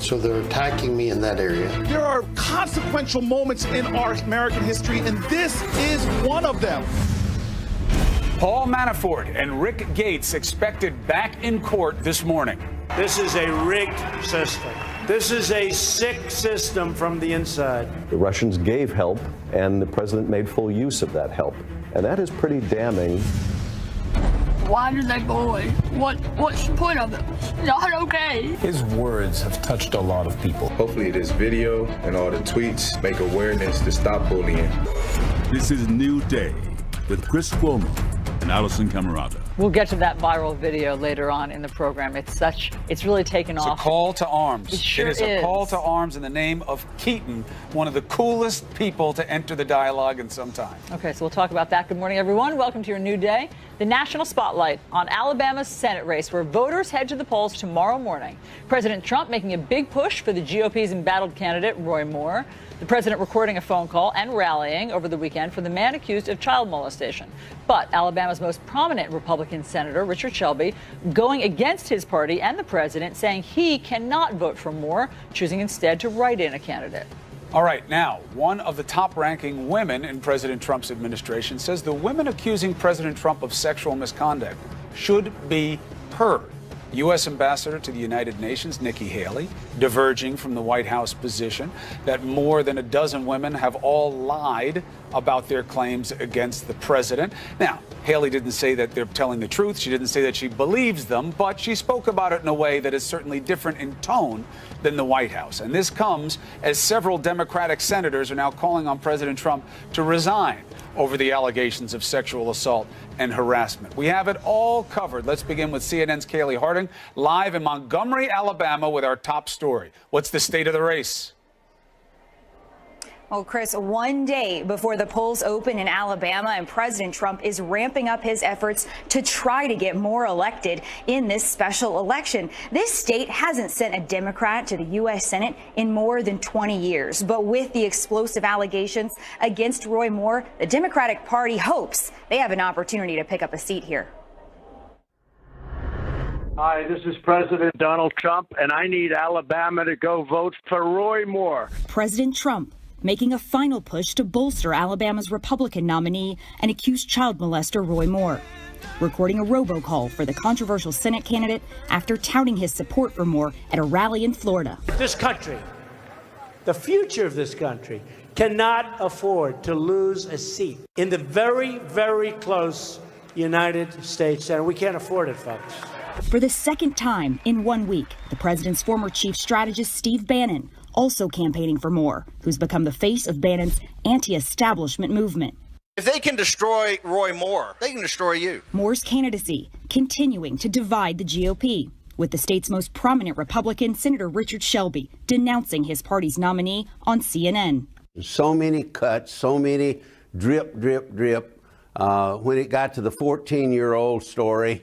so they're attacking me in that area. There are consequential moments in our American history, and this is one of them. Paul Manafort and Rick Gates expected back in court this morning. This is a rigged system. This is a sick system from the inside. The Russians gave help, and the president made full use of that help. And that is pretty damning. Why did they go away? What's the point of it? Not okay. His words have touched a lot of people. Hopefully this video and all the tweets make awareness to stop bullying. This is New Day with Chris Cuomo and Allison Camerata. We'll get to that viral video later on in the program. It's really taken off. It's a call to arms. It sure is a call to arms in the name of Keaton, one of the coolest people to enter the dialogue in some time. Okay, so we'll talk about that. Good morning, everyone. Welcome to your New Day. The national spotlight on Alabama's Senate race, where voters head to the polls tomorrow morning. President Trump making a big push for the GOP's embattled candidate, Roy Moore. The president recording a phone call and rallying over the weekend for the man accused of child molestation. But Alabama's most prominent Republican senator, Richard Shelby, going against his party and the president, saying he cannot vote for Moore, choosing instead to write in a candidate. All right, now, one of the top-ranking women in President Trump's administration says the women accusing President Trump of sexual misconduct should be heard. U.S. Ambassador to the United Nations, Nikki Haley, diverging from the White House position that more than a dozen women have all lied about their claims against the president. Now, Haley didn't say that they're telling the truth. She didn't say that she believes them, but she spoke about it in a way that is certainly different in tone than the White House. And this comes as several Democratic senators are now calling on President Trump to resign over the allegations of sexual assault and harassment. We have it all covered. Let's begin with CNN's Kaylee Harding, live in Montgomery, Alabama, with our top story. What's the state of the race? Well, Chris, one day before the polls open in Alabama, and President Trump is ramping up his efforts to try to get Moore elected in this special election. This state hasn't sent a Democrat to the U.S. Senate in more than 20 years. But with the explosive allegations against Roy Moore, the Democratic Party hopes they have an opportunity to pick up a seat here. Hi, this is President Donald Trump, and I need Alabama to go vote for Roy Moore. President Trump making a final push to bolster Alabama's Republican nominee and accused child molester Roy Moore, recording a robocall for the controversial Senate candidate after touting his support for Moore at a rally in Florida. This country, the future of this country, cannot afford to lose a seat in the very, very close United States Senate. We can't afford it, folks. For the second time in 1 week, the president's former chief strategist, Steve Bannon, also campaigning for Moore, who's become the face of Bannon's anti-establishment movement. If they can destroy Roy Moore, they can destroy you. Moore's candidacy continuing to divide the GOP, with the state's most prominent Republican, Senator Richard Shelby, denouncing his party's nominee on CNN. So many cuts, so many drip. When it got to the 14-year-old story,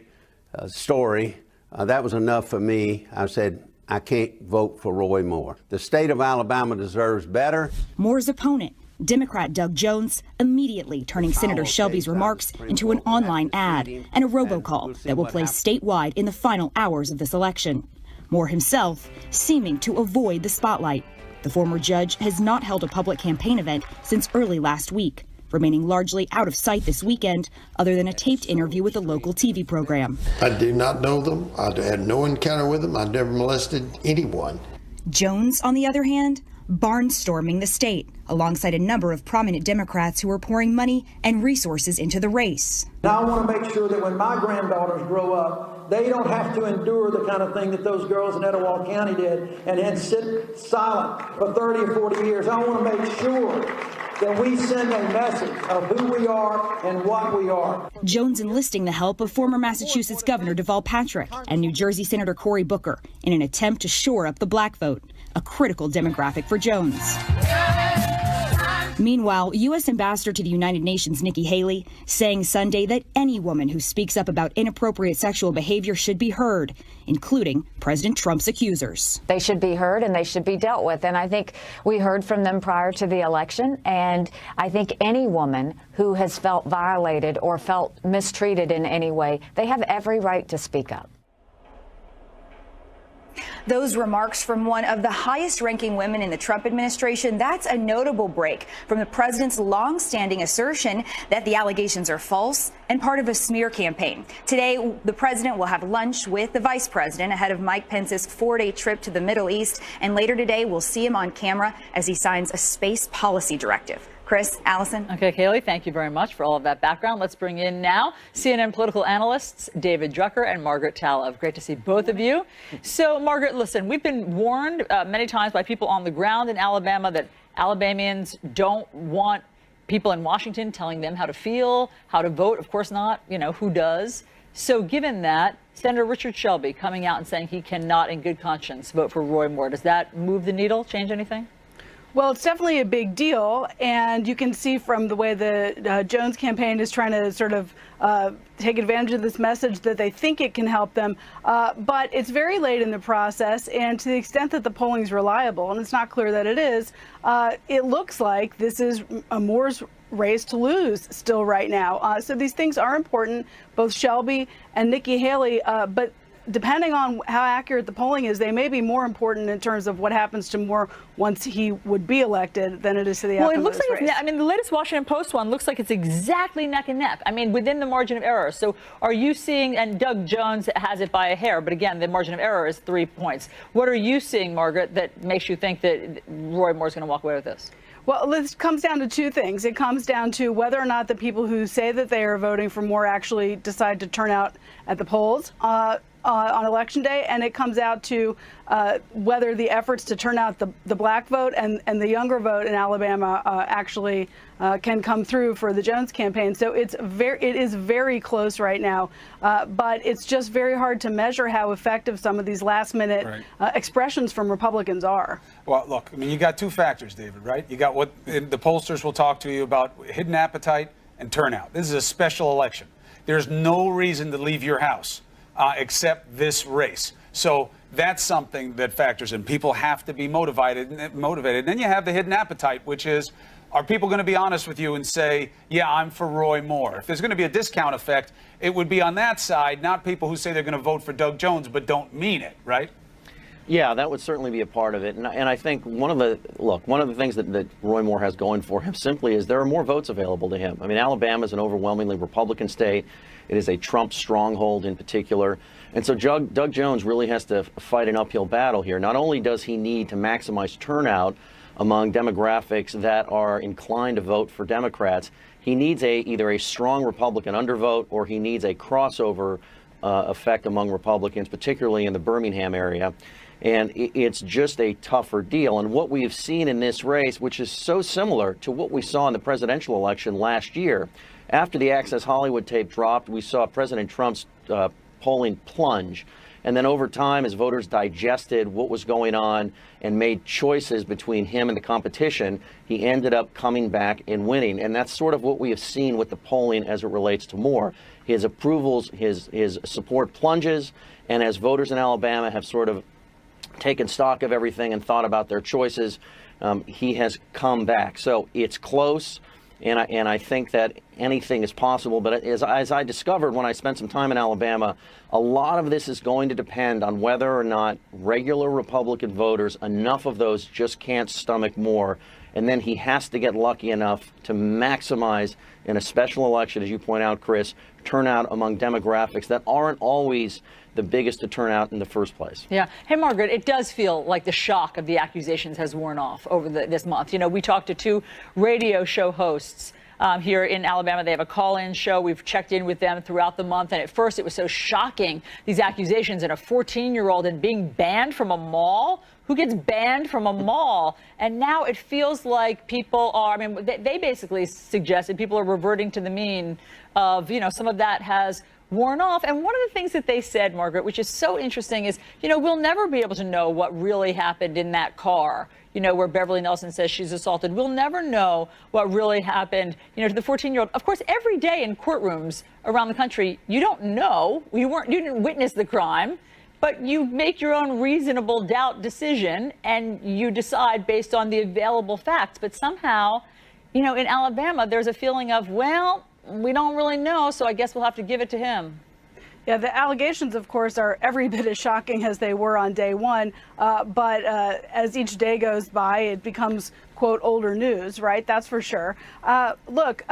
that was enough for me. I said, I can't vote for Roy Moore. The state of Alabama deserves better. Moore's opponent, Democrat Doug Jones, immediately turning Senator Shelby's remarks into an online ad and a robocall that will play statewide in the final hours of this election. Moore himself seeming to avoid the spotlight. The former judge has not held a public campaign event since early last week, remaining largely out of sight this weekend, other than a taped interview with a local TV program. I do not know them. I had no encounter with them. I never molested anyone. Jones, on the other hand, barnstorming the state, alongside a number of prominent Democrats who are pouring money and resources into the race. Now I want to make sure that when my granddaughters grow up, they don't have to endure the kind of thing that those girls in Etowah County did and then sit silent for 30 or 40 years. I want to make sure that we send a message of who we are and what we are. Jones enlisting the help of former Massachusetts Governor Deval Patrick and New Jersey Senator Cory Booker in an attempt to shore up the black vote, a critical demographic for Jones. Meanwhile, U.S. Ambassador to the United Nations Nikki Haley saying Sunday that any woman who speaks up about inappropriate sexual behavior should be heard, including President Trump's accusers. They should be heard and they should be dealt with. And I think we heard from them prior to the election. And I think any woman who has felt violated or felt mistreated in any way, they have every right to speak up. Those remarks from one of the highest-ranking women in the Trump administration, that's a notable break from the president's long-standing assertion that the allegations are false and part of a smear campaign. Today, the president will have lunch with the vice president ahead of Mike Pence's 4-day trip to the Middle East, and later today we'll see him on camera as he signs a space policy directive. Chris, Allison. Okay, Kayleigh, thank you very much for all of that background. Let's bring in now CNN political analysts David Drucker and Margaret Talev. Great to see both of you. So, Margaret, listen, we've been warned many times by people on the ground in Alabama that Alabamians don't want people in Washington telling them how to feel, how to vote. Of course not. You know, who does? So given that, Senator Richard Shelby coming out and saying he cannot in good conscience vote for Roy Moore, does that move the needle, change anything? Well, it's definitely a big deal, and you can see from the way the Jones campaign is trying to sort of take advantage of this message that they think it can help them. But it's very late in the process, and to the extent that the polling is reliable, and it's not clear that it is, it looks like this is Moore's race to lose still right now. So these things are important, both Shelby and Nikki Haley, but depending on how accurate the polling is, they may be more important in terms of what happens to Moore once he would be elected than it is to the outcome. Well, it looks like race. I mean, the latest Washington Post one looks like it's exactly neck and neck. I mean, within the margin of error. So are you seeing, and Doug Jones has it by a hair, but again, the margin of error is 3 points. What are you seeing, Margaret, that makes you think that Roy Moore's going to walk away with this? Well, this comes down to two things. It comes down to whether or not the people who say that they are voting for Moore actually decide to turn out at the polls on Election Day, and it comes out to whether the efforts to turn out the black vote and the younger vote in Alabama actually can come through for the Jones campaign. So it is very close right now, but it's just very hard to measure how effective some of these last-minute expressions from Republicans are. Well, look, I mean, you got two factors, David, right? You got what the pollsters will talk to you about: hidden appetite and turnout. This is a special election. There's no reason to leave your house except this race. So that's something that factors in. People have to be motivated. And then you have the hidden appetite, which is, are people going to be honest with you and say, yeah, I'm for Roy Moore? If there's going to be a discount effect, it would be on that side, not people who say they're going to vote for Doug Jones but don't mean it, right? Yeah, that would certainly be a part of it. And I think one of the things that Roy Moore has going for him simply is there are more votes available to him. I mean, Alabama is an overwhelmingly Republican state. It is a Trump stronghold in particular. And so Doug Jones really has to fight an uphill battle here. Not only does he need to maximize turnout among demographics that are inclined to vote for Democrats, he needs either a strong Republican undervote or he needs a crossover effect among Republicans, particularly in the Birmingham area. And it's just a tougher deal. And what we have seen in this race, which is so similar to what we saw in the presidential election last year, after the Access Hollywood tape dropped, we saw President Trump's polling plunge. And then over time, as voters digested what was going on and made choices between him and the competition, he ended up coming back and winning. And that's sort of what we have seen with the polling as it relates to Moore. His approvals, his support plunges, and as voters in Alabama have sort of taken stock of everything and thought about their choices, he has come back. So it's close. And I think that anything is possible. But as I discovered when I spent some time in Alabama, a lot of this is going to depend on whether or not regular Republican voters, enough of those just can't stomach Moore. And then he has to get lucky enough to maximize in a special election, as you point out, Chris, turnout among demographics that aren't always the biggest to turn out in the first place. Yeah. Hey, Margaret, it does feel like the shock of the accusations has worn off over this month. You know, we talked to two radio show hosts here in Alabama. They have a call-in show. We've checked in with them throughout the month. And at first, it was so shocking, these accusations, and a 14-year-old and being banned from a mall. Who gets banned from a mall? And now it feels like people are, I mean, they basically suggested people are reverting to the mean of, you know, some of that has worn off. And one of the things that they said, Margaret, which is so interesting, is, you know, we'll never be able to know what really happened in that car, you know, where Beverly Nelson says she's assaulted. We'll never know what really happened, you know, to the 14-year-old. Of course, every day in courtrooms around the country, you don't know, you didn't witness the crime, but you make your own reasonable doubt decision and you decide based on the available facts. But somehow, you know, in Alabama, there's a feeling of, well, we don't really know, so I guess we'll have to give it to him. Yeah, the allegations, of course, are every bit as shocking as they were on day one. But as each day goes by, it becomes, quote, older news, right? That's for sure. Look,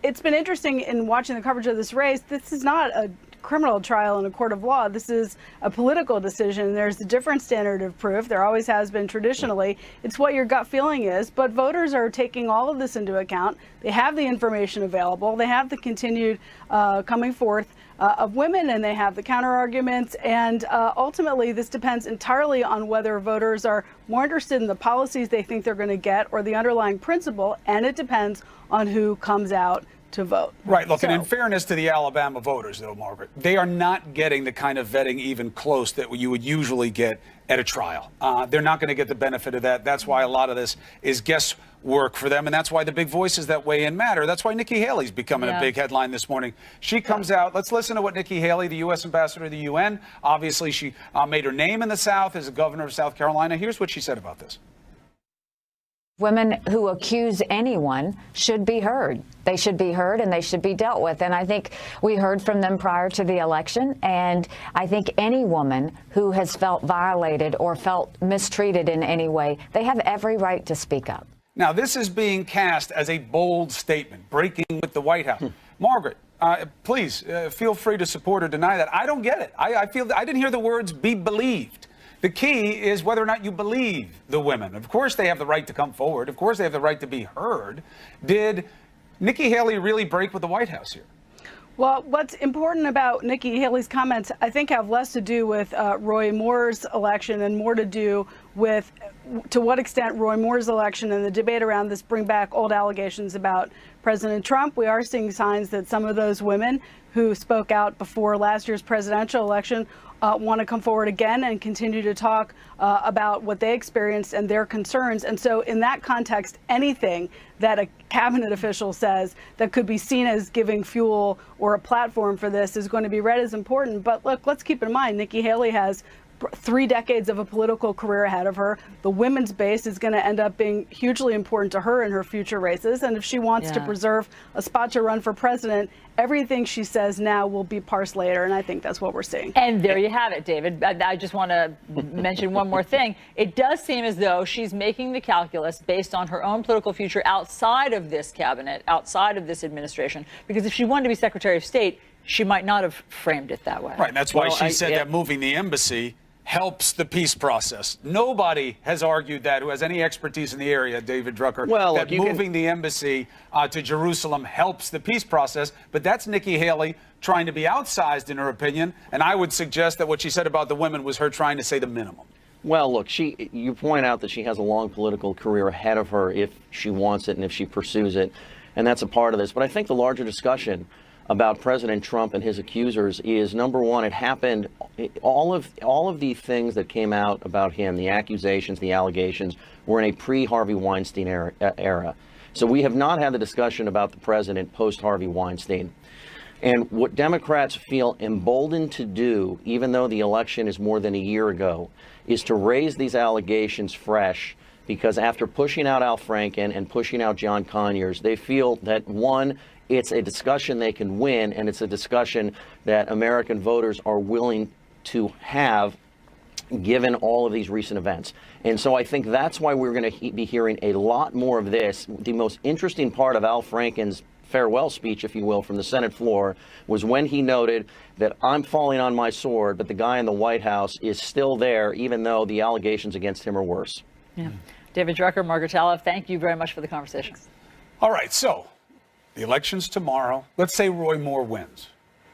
it's been interesting in watching the coverage of this race. This is not a criminal trial in a court of law. This is a political decision. There's a different standard of proof. There always has been traditionally. It's what your gut feeling is. But voters are taking all of this into account. They have the information available. They have the continued coming forth of women, and they have the counter arguments. And ultimately, this depends entirely on whether voters are more interested in the policies they think they're going to get or the underlying principle. And it depends on who comes out to vote. Right. Look, and in fairness to the Alabama voters, though, Margaret, they are not getting the kind of vetting even close that you would usually get at a trial. They're not going to get the benefit of that. That's why a lot of this is guesswork for them, and that's why the big voices that weigh in matter. That's why Nikki Haley's becoming a big headline this morning. She comes out. Let's listen to what Nikki Haley, the U.S. ambassador to the UN, obviously she made her name in the South as a governor of South Carolina. Here's what she said about this. Women who accuse anyone should be heard. They should be heard and they should be dealt with. And I think we heard from them prior to the election. And I think any woman who has felt violated or felt mistreated in any way, they have every right to speak up. Now, this is being cast as a bold statement, breaking with the White House. Margaret, please feel free to support or deny that. I don't get it. I feel I didn't hear the words "be believed." The key is whether or not you believe the women. Of course, they have the right to come forward. Of course, they have the right to be heard. Did Nikki Haley really break with the White House here? Well, what's important about Nikki Haley's comments, I think, have less to do with Roy Moore's election and more to do with to what extent Roy Moore's election and the debate around this bring back old allegations about President Trump. We are seeing signs that some of those women who spoke out before last year's presidential election want to come forward again and continue to talk about what they experienced and their concerns. And so in that context, anything that a cabinet official says that could be seen as giving fuel or a platform for this is going to be read as important. But look, let's keep in mind, Nikki Haley has 3 decades of a political career ahead of her. The women's base is going to end up being hugely important to her in her future races. And if she wants to preserve a spot to run for president, everything she says now will be parsed later. And I think that's what we're seeing. And there you have it, David. I just want to mention one more thing. It does seem as though she's making the calculus based on her own political future outside of this cabinet, outside of this administration, because if she wanted to be Secretary of State, she might not have framed it that way. Right. And that's why she said that moving the embassy helps the peace process. Nobody has argued that who has any expertise in the area, David Drucker, that moving the embassy to Jerusalem helps the peace process. But that's Nikki Haley trying to be outsized in her opinion. And I would suggest that what she said about the women was her trying to say the minimum. Well, look, you point out that she has a long political career ahead of her if she wants it and if she pursues it. And that's a part of this. But I think the larger discussion about President Trump and his accusers is, number one, it happened, all of the things that came out about him, the accusations, the allegations, were in a pre-Harvey Weinstein era. So we have not had the discussion about the president post-Harvey Weinstein. And what Democrats feel emboldened to do, even though the election is more than a year ago, is to raise these allegations fresh, because after pushing out Al Franken and pushing out John Conyers, they feel that, one, it's a discussion they can win, and it's a discussion that American voters are willing to have given all of these recent events. And so I think that's why we're going to be hearing a lot more of this. The most interesting part of Al Franken's farewell speech, if you will, from the Senate floor was when he noted that I'm falling on my sword, but the guy in the White House is still there, even though the allegations against him are worse. Yeah. David Drucker, Margaret Talev, thank you very much for the conversation. All right, so the election's tomorrow. Let's say Roy Moore wins.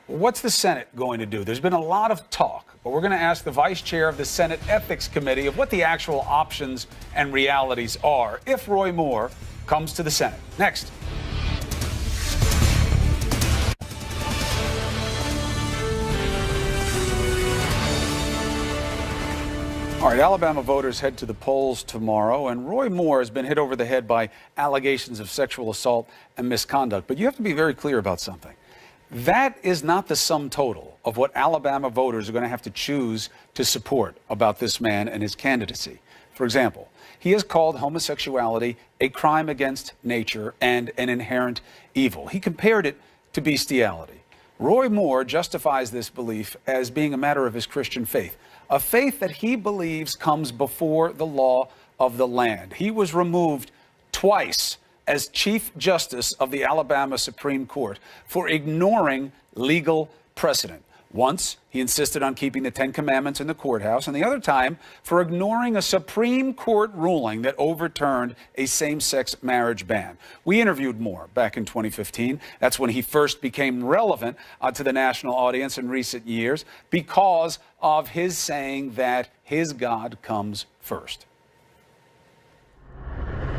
What's the Senate going to do? There's been a lot of talk, but we're going to ask the vice chair of the Senate Ethics Committee of what the actual options and realities are if Roy Moore comes to the Senate. Next. All right, Alabama voters head to the polls tomorrow, and Roy Moore has been hit over the head by allegations of sexual assault and misconduct. But you have to be very clear about something. That is not the sum total of what Alabama voters are going to have to choose to support about this man and his candidacy. For example, he has called homosexuality a crime against nature and an inherent evil. He compared it to bestiality. Roy Moore justifies this belief as being a matter of his Christian faith, a faith that he believes comes before the law of the land. He was removed twice as Chief Justice of the Alabama Supreme Court for ignoring legal precedent. Once, he insisted on keeping the Ten Commandments in the courthouse, and the other time for ignoring a Supreme Court ruling that overturned a same-sex marriage ban. We interviewed Moore back in 2015. That's when he first became relevant to the national audience in recent years because of his saying that his God comes first.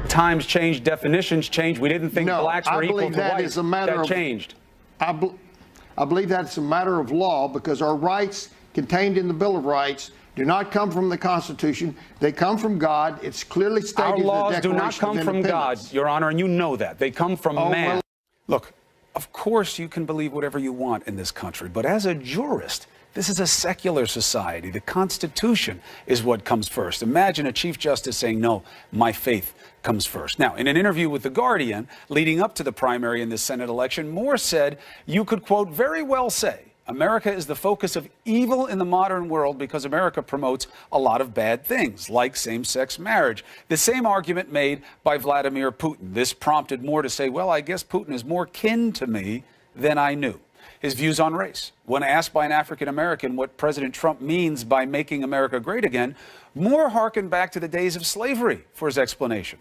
Times change, definitions change. We didn't think blacks were equal to whites. That changed. I believe that's a matter of law because our rights contained in the Bill of Rights do not come from the Constitution. They come from God. It's clearly stated in the Declaration of Independence. Our laws do not come from God, Your Honor, and you know that. They come from man. Well, look, of course you can believe whatever you want in this country, but as a jurist, this is a secular society. The Constitution is what comes first. Imagine a Chief Justice saying, no, my faith comes first. Now, in an interview with The Guardian leading up to the primary in this Senate election, Moore said, you could, quote, very well say, America is the focus of evil in the modern world because America promotes a lot of bad things, like same-sex marriage. The same argument made by Vladimir Putin. This prompted Moore to say, well, I guess Putin is more kin to me than I knew. His views on race. When asked by an African-American what President Trump means by making America great again, Moore hearkened back to the days of slavery for his explanation.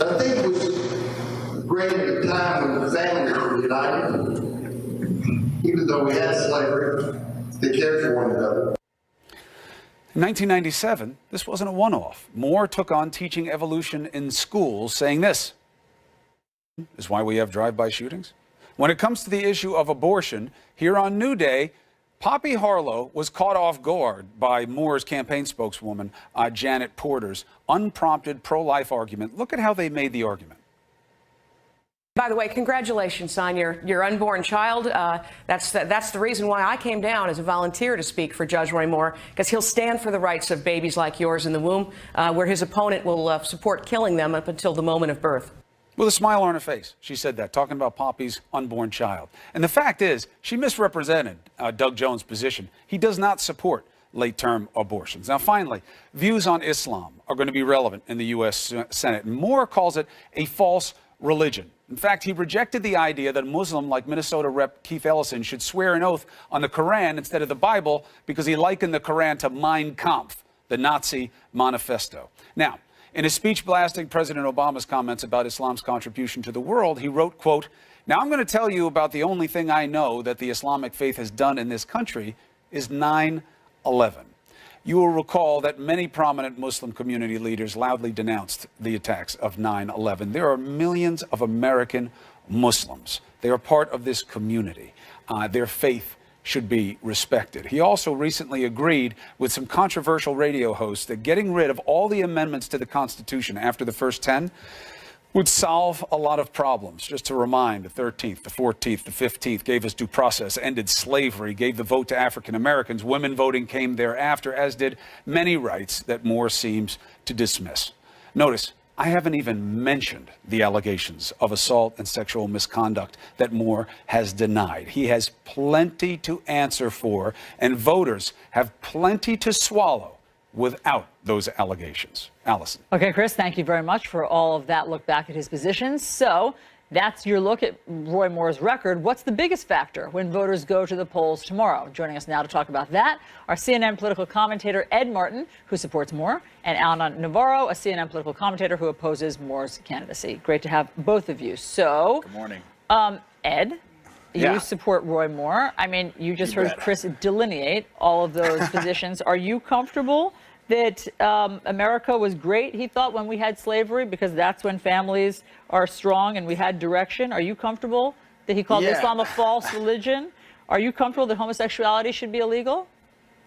I think it was great at the time when the families were united. Even though we had slavery, they cared for one another. In 1997, this wasn't a one-off. Moore took on teaching evolution in schools, saying this is why we have drive-by shootings. When it comes to the issue of abortion, here on New Day, Poppy Harlow was caught off guard by Moore's campaign spokeswoman, Janet Porter's unprompted pro-life argument. Look at how they made the argument. By the way, congratulations on your unborn child. That's the reason why I came down as a volunteer to speak for Judge Roy Moore, because he'll stand for the rights of babies like yours in the womb, where his opponent will support killing them up until the moment of birth. With a smile on her face, she said that, talking about Poppy's unborn child. And the fact is, she misrepresented Doug Jones' position. He does not support late-term abortions. Now, finally, views on Islam are going to be relevant in the U.S. Senate. And Moore calls it a false religion. In fact, he rejected the idea that a Muslim like Minnesota Rep. Keith Ellison should swear an oath on the Quran instead of the Bible because he likened the Quran to Mein Kampf, the Nazi manifesto. Now, in a speech blasting President Obama's comments about Islam's contribution to the world, he wrote, quote, now I'm going to tell you about the only thing I know that the Islamic faith has done in this country is 9/11. You will recall that many prominent Muslim community leaders loudly denounced the attacks of 9/11. There are millions of American Muslims. They are part of this community. Their faith should be respected. He also recently agreed with some controversial radio hosts that getting rid of all the amendments to the Constitution after the first 10 would solve a lot of problems. Just to remind, the 13th, the 14th, the 15th gave us due process, ended slavery, gave the vote to African Americans. Women voting came thereafter, as did many rights that Moore seems to dismiss. Notice, I haven't even mentioned the allegations of assault and sexual misconduct that Moore has denied. He has plenty to answer for, and voters have plenty to swallow without those allegations. Allison. Okay, Chris, thank you very much for all of that look back at his positions. So that's your look at Roy Moore's record. What's the biggest factor when voters go to the polls tomorrow? Joining us now to talk about that, our CNN political commentator Ed Martin, who supports Moore, and Ana Navarro, a CNN political commentator who opposes Moore's candidacy. Great to have both of you. So, good morning. Ed, you support Roy Moore. I mean, you just heard Chris delineate all of those positions. Are you comfortable that America was great, he thought, when we had slavery, because that's when families are strong and we had direction? Are you comfortable that he called Islam a false religion? Are you comfortable that homosexuality should be illegal?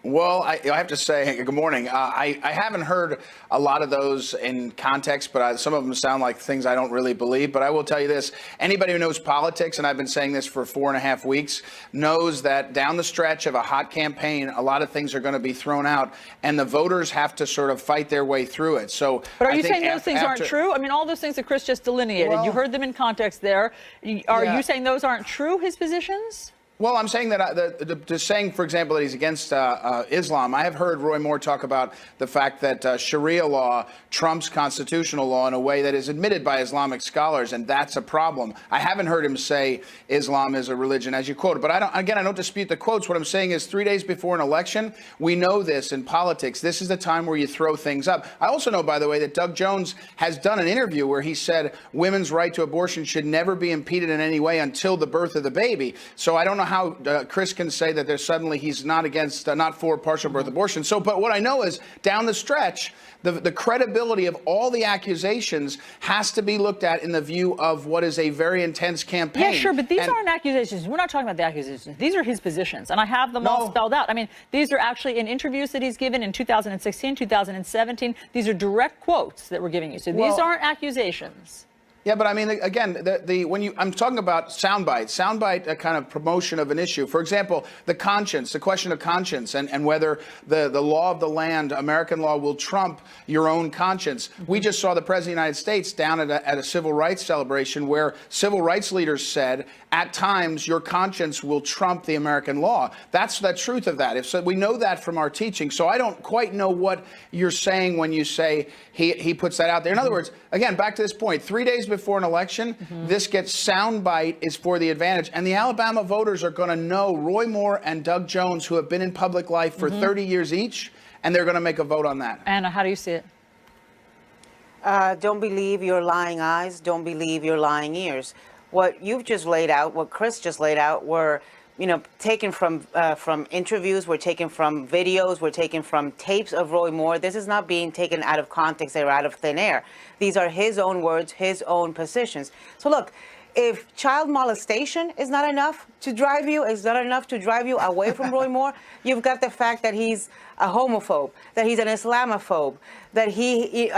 Well, I have to say, good morning. I haven't heard a lot of those in context, but some of them sound like things I don't really believe. But I will tell you this. Anybody who knows politics, and I've been saying this for 4.5 weeks, knows that down the stretch of a hot campaign, a lot of things are going to be thrown out, and the voters have to sort of fight their way through it. So, but are you saying those things aren't true? I mean, all those things that Chris just delineated, you heard them in context there. Are you saying those aren't true, his positions? Well, I'm saying that saying, for example, that he's against Islam. I have heard Roy Moore talk about the fact that Sharia law trumps constitutional law in a way that is admitted by Islamic scholars, and that's a problem. I haven't heard him say Islam is a religion, as you quoted. But I don't dispute the quotes. What I'm saying is 3 days before an election, we know this in politics. This is the time where you throw things up. I also know, by the way, that Doug Jones has done an interview where he said women's right to abortion should never be impeded in any way until the birth of the baby. So I don't know how Chris can say that he's not against, not for partial birth abortion. So, but what I know is down the stretch, the credibility of all the accusations has to be looked at in the view of what is a very intense campaign. Yeah, sure, but these aren't accusations. We're not talking about the accusations. These are his positions, and I have them all spelled out. I mean, these are actually in interviews that he's given in 2016, 2017. These are direct quotes that we're giving you. So these aren't accusations. Yeah, but I mean, again, I'm talking about soundbite kind of promotion of an issue. For example, the question of conscience, and whether the law of the land, American law, will trump your own conscience. We just saw the President of the United States down at a civil rights celebration where civil rights leaders said, at times, your conscience will trump the American law. That's the truth of that. So we know that from our teaching. So I don't quite know what you're saying when you say he puts that out there. In other words, again, back to this point, 3 days before an election, this gets soundbite is for the advantage. And the Alabama voters are going to know Roy Moore and Doug Jones, who have been in public life for 30 years each, and they're going to make a vote on that. Anna, how do you see it? Don't believe your lying eyes. Don't believe your lying ears. What you've just laid out, what Chris just laid out, were, taken from interviews, were taken from videos, were taken from tapes of Roy Moore. This is not being taken out of context or out of thin air. These are his own words, his own positions. So look, if child molestation is not enough to drive you, away from Roy Moore, you've got the fact that he's a homophobe, that he's an Islamophobe, that he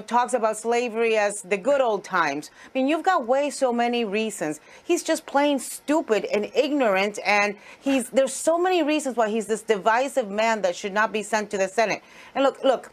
talks about slavery as the good old times. I mean, you've got so many reasons. He's just plain stupid and ignorant, and there's so many reasons why he's this divisive man that should not be sent to the Senate. And look,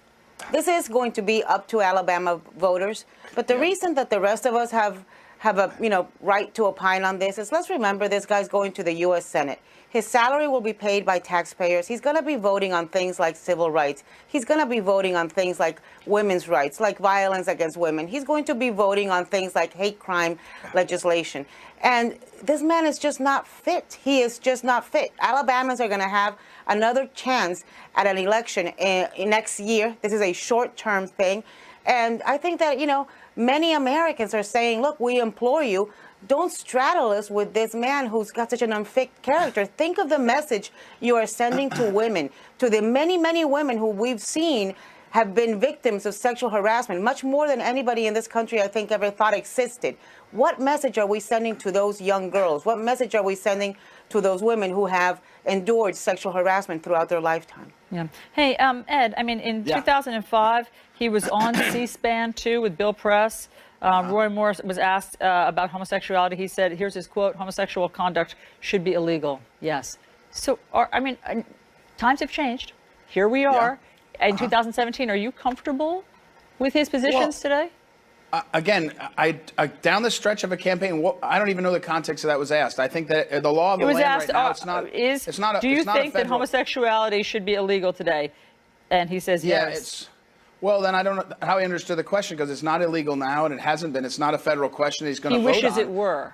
this is going to be up to Alabama voters, but the reason that the rest of us have a right to opine on this is, let's remember this guy's going to the U.S. Senate. His salary will be paid by taxpayers. He's going to be voting on things like civil rights. He's going to be voting on things like women's rights, like violence against women. He's going to be voting on things like hate crime legislation. And this man is just not fit. He is just not fit. Alabamans are going to have another chance at an election next year. This is a short-term thing. And I think that, many Americans are saying, look, we implore you, don't straddle us with this man who's got such an unfit character. Think of the message you are sending to women, to the many, many women who we've seen have been victims of sexual harassment, much more than anybody in this country, I think, ever thought existed. What message are we sending to those young girls? What message are we sending to those women who have endured sexual harassment throughout their lifetime? Yeah. Hey, Ed, I mean, in 2005, he was on C-SPAN, too, with Bill Press. Roy Moore was asked about homosexuality. He said, here's his quote, homosexual conduct should be illegal. Yes. So, times have changed. Here we are in 2017. Are you comfortable with his positions today? Again, down the stretch of a campaign, I don't even know the context of that was asked. I think that the law of the land right now, it's not. Do you think that homosexuality should be illegal today? And he says yes. Well, then I don't know how he understood the question, because it's not illegal now, and it hasn't been. It's not a federal question he's going to vote on. He wishes it were.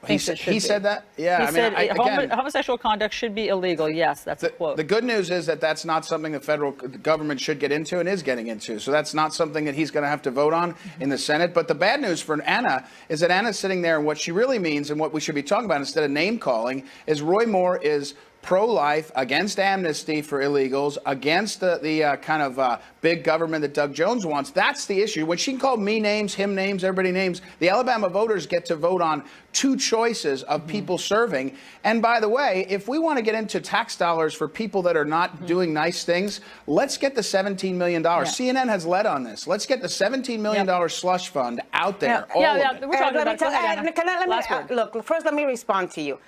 He said that? Yeah. He said homosexual conduct should be illegal. Yes, that's a quote. The good news is that that's not something the federal government should get into and is getting into. So that's not something that he's going to have to vote on in the Senate. But the bad news for Anna is that Anna's sitting there, and what she really means and what we should be talking about instead of name calling is Roy Moore is pro-life, against amnesty for illegals, against the kind of big government that Doug Jones wants. That's the issue. When she can call me names, him names, everybody names, the Alabama voters get to vote on two choices of people serving. And by the way, if we want to get into tax dollars for people that are not doing nice things, let's get the $17 million. CNN has led on this. Let's get the $17 million slush fund out there. We're talking about look, first let me respond to you.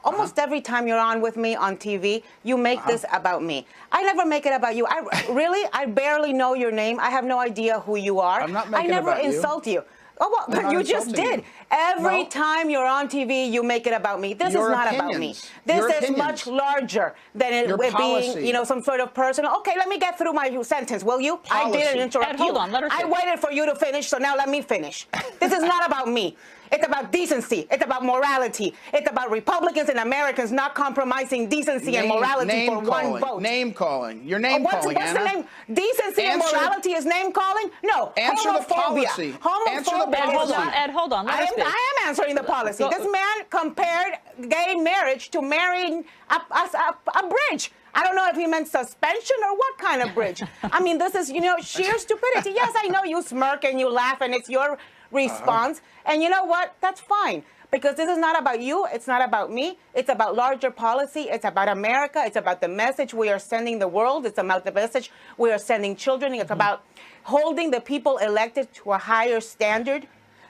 Almost every time you're on with me on TV, you make this about me. I never make it about you. I barely know your name. I have no idea who you are. I'm not making I never it about insult you. Oh, well, but you just did. Every time you're on TV, you make it about me. This is not about me. This is much larger than it being, you know, some sort of personal. Okay, let me get through my sentence, will you? I didn't interrupt you. Hold on, let her I waited for you to finish, so now let me finish. This is not about me. It's about decency. It's about morality. It's about Republicans and Americans not compromising decency and morality for one vote. Name calling. Your name calling, What's the name? Decency and morality is name calling? No. Answer the policy. Homophobia. Ed, hold on. I am answering the policy. This man compared gay marriage to marrying a bridge. I don't know if he meant suspension or what kind of bridge. I mean, this is, you know, sheer stupidity. Yes, I know you smirk and you laugh and it's your response. And you know what? That's fine. Because this is not about you. It's not about me. It's about larger policy. It's about America. It's about the message we are sending the world. It's about the message we are sending children. It's about holding the people elected to a higher standard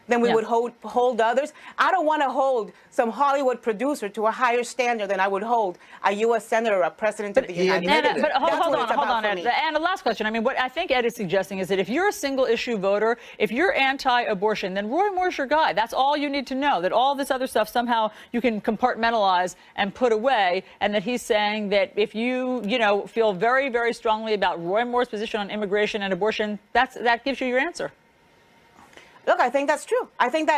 than we would hold others. I don't want to hold some Hollywood producer to a higher standard than I would hold a U.S. Senator or a President of the United States. But hold on, Ed. And the last question. I mean, what I think Ed is suggesting is that if you're a single-issue voter, if you're anti-abortion, then Roy Moore's your guy. That's all you need to know, that all this other stuff somehow you can compartmentalize and put away, and that he's saying that if you feel very, very strongly about Roy Moore's position on immigration and abortion, that gives you your answer. Look, I think that's true. I think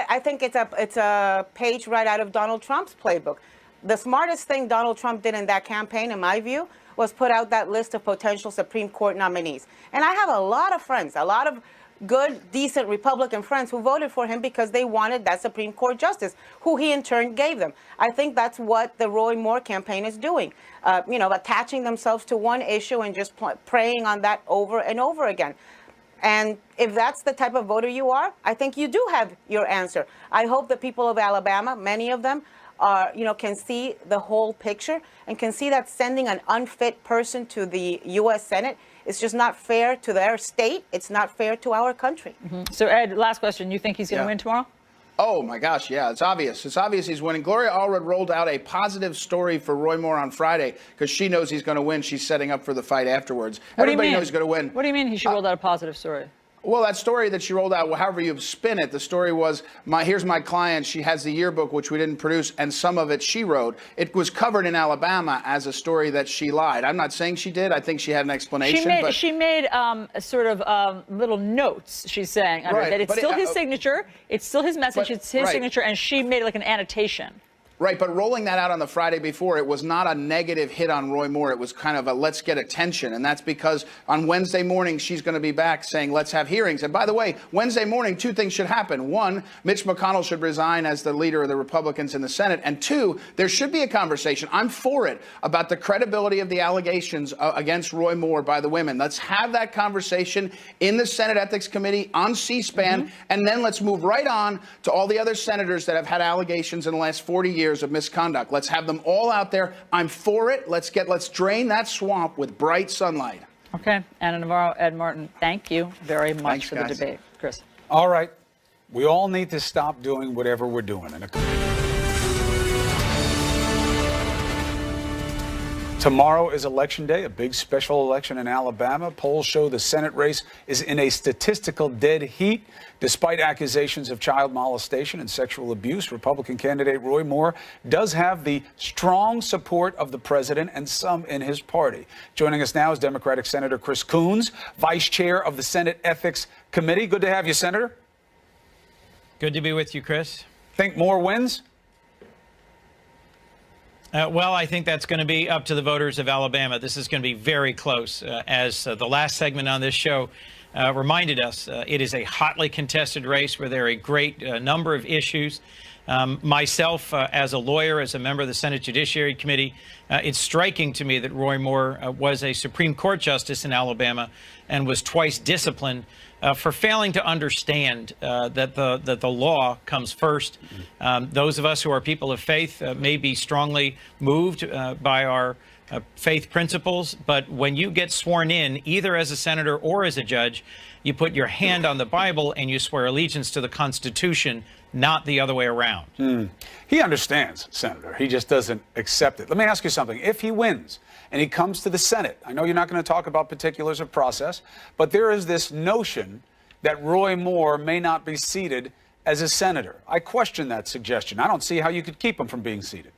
it's a page right out of Donald Trump's playbook. The smartest thing Donald Trump did in that campaign, in my view, was put out that list of potential Supreme Court nominees. And I have a lot of friends, a lot of good, decent Republican friends who voted for him because they wanted that Supreme Court justice, who he in turn gave them. I think that's what the Roy Moore campaign is doing, attaching themselves to one issue and just preying on that over and over again. And if that's the type of voter you are, I think you do have your answer. I hope the people of Alabama, many of them, can see the whole picture and can see that sending an unfit person to the U.S. Senate is just not fair to their state. It's not fair to our country. So, Ed, last question. You think he's going to win tomorrow? Oh, my gosh, yeah, it's obvious. It's obvious he's winning. Gloria Allred rolled out a positive story for Roy Moore on Friday because she knows he's going to win. She's setting up for the fight afterwards. Everybody knows he's going to win. What do you mean she rolled out a positive story? Well, that story that she rolled out, however you spin it, the story was, here's my client. She has the yearbook, which we didn't produce, and some of it she wrote. It was covered in Alabama as a story that she lied. I'm not saying she did. I think she had an explanation. She made sort of little notes, she's saying, that it's still his signature, it's still his message, it's his signature, and she made like an annotation. Right, but rolling that out on the Friday before, it was not a negative hit on Roy Moore. It was kind of a let's get attention. And that's because on Wednesday morning, she's going to be back saying, let's have hearings. And by the way, Wednesday morning, two things should happen. One, Mitch McConnell should resign as the leader of the Republicans in the Senate. And two, there should be a conversation. I'm for it, about the credibility of the allegations against Roy Moore by the women. Let's have that conversation in the Senate Ethics Committee on C-SPAN. And then let's move right on to all the other senators that have had allegations in the last 40 years of misconduct. Let's have them all out there. I'm for it. Let's drain that swamp with bright sunlight. Okay. Ana Navarro, Ed Martin, thank you very much for the debate. Chris. All right. We all need to stop doing whatever we're doing. Tomorrow is Election Day, a big special election in Alabama. Polls show the Senate race is in a statistical dead heat. Despite accusations of child molestation and sexual abuse, Republican candidate Roy Moore does have the strong support of the president and some in his party. Joining us now is Democratic Senator Chris Coons, vice chair of the Senate Ethics Committee. Good to have you, Senator. Good to be with you, Chris. Think Moore wins? Well, I think that's going to be up to the voters of Alabama. This is going to be very close. As the last segment on this show reminded us it is a hotly contested race where there are a great number of issues. Myself, as a lawyer, as a member of the Senate Judiciary Committee, it's striking to me that Roy Moore was a Supreme Court justice in Alabama and was twice disciplined for failing to understand that the law comes first. Those of us who are people of faith may be strongly moved by our faith principles, but when you get sworn in, either as a senator or as a judge, you put your hand on the Bible and you swear allegiance to the Constitution, not the other way around. He understands, Senator. He just doesn't accept it. Let me ask you something. If he wins and he comes to the Senate, I know you're not going to talk about particulars of process, but there is this notion that Roy Moore may not be seated as a senator. I question that suggestion. I don't see how you could keep him from being seated.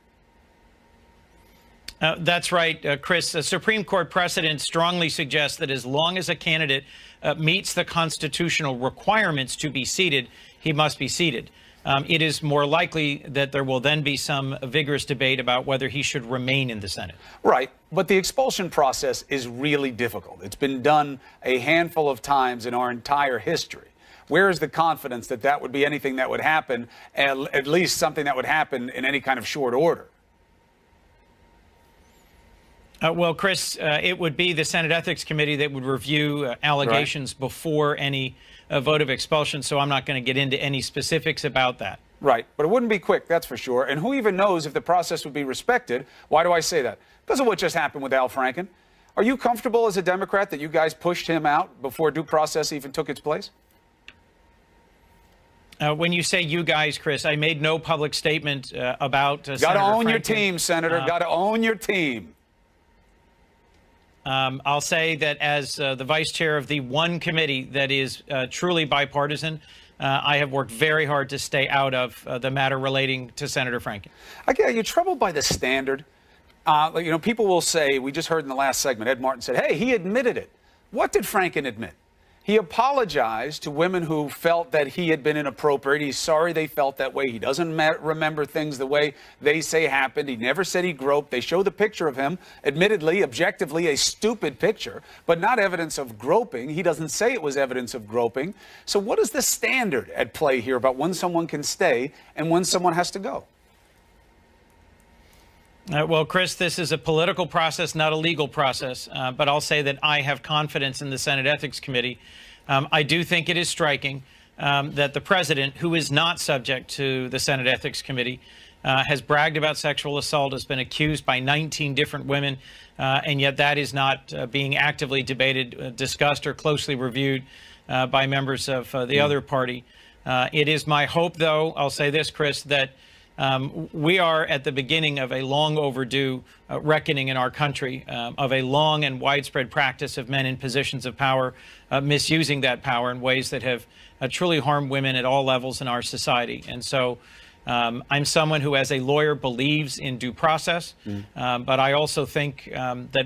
That's right, Chris. The Supreme Court precedent strongly suggests that as long as a candidate meets the constitutional requirements to be seated, he must be seated. It is more likely that there will then be some vigorous debate about whether he should remain in the Senate. Right. But the expulsion process is really difficult. It's been done a handful of times in our entire history. Where is the confidence that that would be anything that would happen, at least something that would happen in any kind of short order? Well, Chris, it would be the Senate Ethics Committee that would review allegations before any vote of expulsion, so I'm not going to get into any specifics about that. Right, but it wouldn't be quick, that's for sure. And who even knows if the process would be respected? Why do I say that? Because of what just happened with Al Franken. Are you comfortable as a Democrat that you guys pushed him out before due process even took its place? When you say you guys, Chris, I made no public statement about Senator Got to own your Franken. team, Senator. Got to own your team. I'll say that as the vice chair of the one committee that is truly bipartisan, I have worked very hard to stay out of the matter relating to Senator Franken. Are you troubled by the standard? You know, people will say, we just heard in the last segment, Ed Martin said, hey, he admitted it. What did Franken admit? He apologized to women who felt that he had been inappropriate. He's sorry they felt that way. He doesn't remember things the way they say happened. He never said he groped. They show the picture of him, admittedly, objectively, a stupid picture, but not evidence of groping. He doesn't say it was evidence of groping. So what is the standard at play here about when someone can stay and when someone has to go? Well, Chris, this is a political process, not a legal process. But I'll say that I have confidence in the Senate Ethics Committee. I do think it is striking that the president, who is not subject to the Senate Ethics Committee, has bragged about sexual assault, has been accused by 19 different women, and yet that is not being actively debated, discussed, or closely reviewed by members of the other party. It is my hope, though, I'll say this, Chris, that we are at the beginning of a long overdue reckoning in our country, of a long and widespread practice of men in positions of power misusing that power in ways that have truly harmed women at all levels in our society. And so I'm someone who, as a lawyer, believes in due process, but I also think that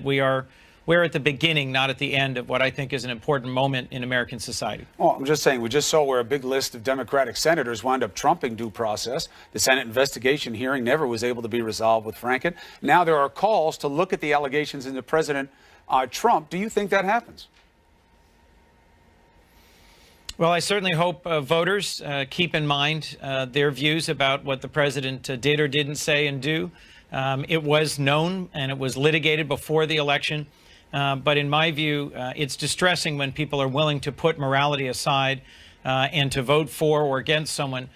we're at the beginning, not at the end, of what I think is an important moment in American society. Well, I'm just saying, we just saw where a big list of Democratic senators wound up trumping due process. The Senate investigation hearing never was able to be resolved with Franken. Now there are calls to look at the allegations into President Trump. Do you think that happens? Well, I certainly hope voters keep in mind their views about what the president did or didn't say and do. It was known and it was litigated before the election. But in my view, it's distressing when people are willing to put morality aside and to vote for or against someone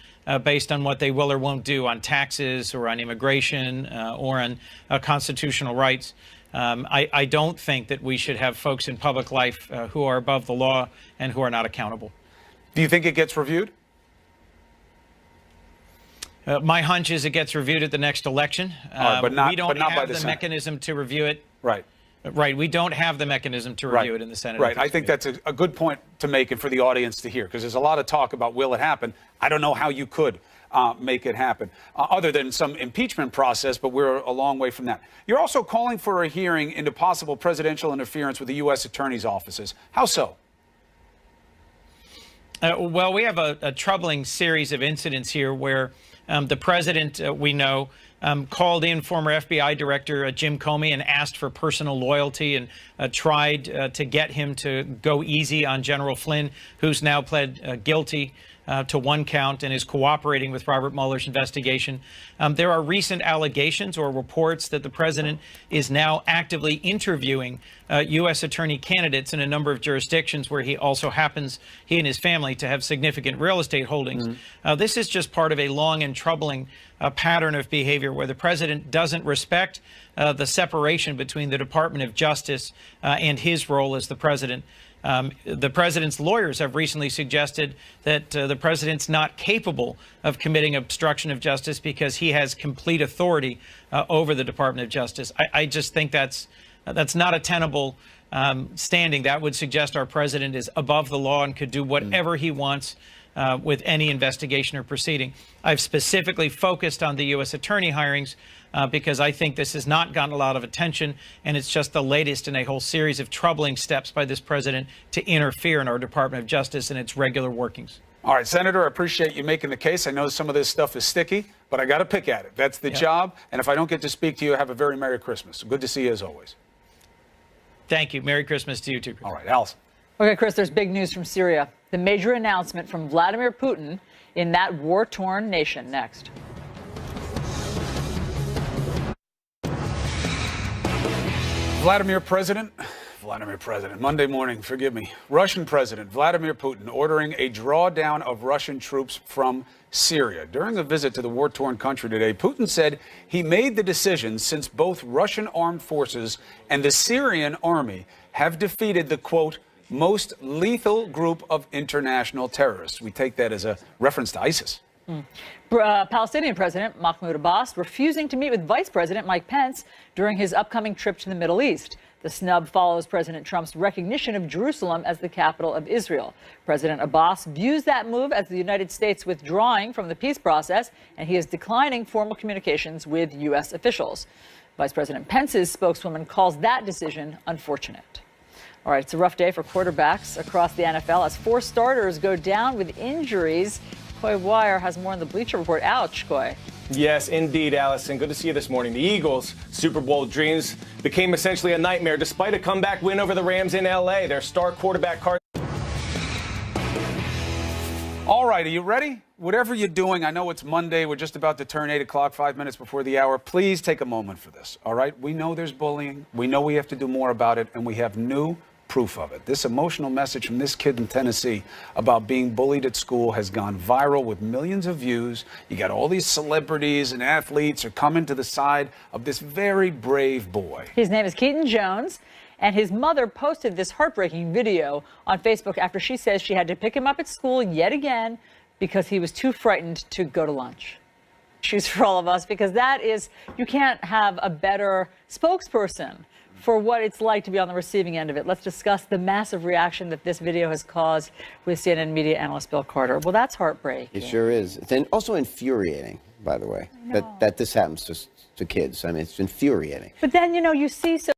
based on what they will or won't do on taxes or on immigration or on constitutional rights. I don't think that we should have folks in public life who are above the law and who are not accountable. Do you think it gets reviewed? My hunch is it gets reviewed at the next election. But not, we don't not have by the the Senate. mechanism to review it. Right. Right. We don't have the mechanism to review it in the Senate. Right. I think that's a good point to make and for the audience to hear, because there's a lot of talk about will it happen. I don't know how you could make it happen other than some impeachment process, but we're a long way from that. You're also calling for a hearing into possible presidential interference with the U.S. attorney's offices. How so? Well, we have a troubling series of incidents here where the president, we know, called in former FBI Director Jim Comey and asked for personal loyalty and tried to get him to go easy on General Flynn, who's now pled guilty to one count and is cooperating with Robert Mueller's investigation. There are recent allegations or reports that the president is now actively interviewing U.S. attorney candidates in a number of jurisdictions where he also happens, he and his family, to have significant real estate holdings. This is just part of a long and troubling pattern of behavior where the president doesn't respect the separation between the Department of Justice and his role as the president. The president's lawyers have recently suggested that the president's not capable of committing obstruction of justice because he has complete authority over the Department of Justice. I just think that's not a tenable standing. That would suggest our president is above the law and could do whatever he wants with any investigation or proceeding. I've specifically focused on the U.S. attorney hirings because I think this has not gotten a lot of attention, and it's just the latest in a whole series of troubling steps by this president to interfere in our Department of Justice and its regular workings. All right, Senator, I appreciate you making the case. I know some of this stuff is sticky, but I got to pick at it. That's the job. And if I don't get to speak to you, have a very Merry Christmas. Good to see you as always. Thank you. Merry Christmas to you too. All right, Allison. Okay, Chris, there's big news from Syria. The major announcement from Vladimir Putin in that war-torn nation. Next. Vladimir President, Monday morning, forgive me. Russian President Vladimir Putin ordering a drawdown of Russian troops from Syria. During a visit to the war-torn country today, Putin said he made the decision since both Russian armed forces and the Syrian army have defeated the, quote, most lethal group of international terrorists. We take that as a reference to ISIS. Palestinian President Mahmoud Abbas refusing to meet with Vice President Mike Pence during his upcoming trip to the Middle East. The snub follows President Trump's recognition of Jerusalem as the capital of Israel. President Abbas views that move as the United States withdrawing from the peace process, and he is declining formal communications with U.S. officials. Vice President Pence's spokeswoman calls that decision unfortunate. All right, it's a rough day for quarterbacks across the NFL as 4 starters go down with injuries. Coy Wire has more on the Bleacher Report. Ouch, Coy. Yes, indeed, Allison. Good to see you this morning. The Eagles' Super Bowl dreams became essentially a nightmare despite a comeback win over the Rams in L.A. Their star quarterback, All right, are you ready? Whatever you're doing, I know it's Monday. We're just about to turn 8 o'clock, 5 minutes before the hour. Please take a moment for this, all right? We know there's bullying. We know we have to do more about it, and we have new proof of it. This emotional message from this kid in Tennessee about being bullied at school has gone viral with millions of views. You got all these celebrities and athletes are coming to the side of this very brave boy. His name is Keaton Jones, and his mother posted this heartbreaking video on Facebook after she says she had to pick him up at school yet again because he was too frightened to go to lunch. Issues for all of us, because that is, you can't have a better spokesperson for what it's like to be on the receiving end of it. Let's discuss the massive reaction that this video has caused with CNN media analyst Bill Carter. Well, that's heartbreaking. It sure is. It's also infuriating, by the way, that this happens to kids. I mean, it's infuriating. But then, you know, you see so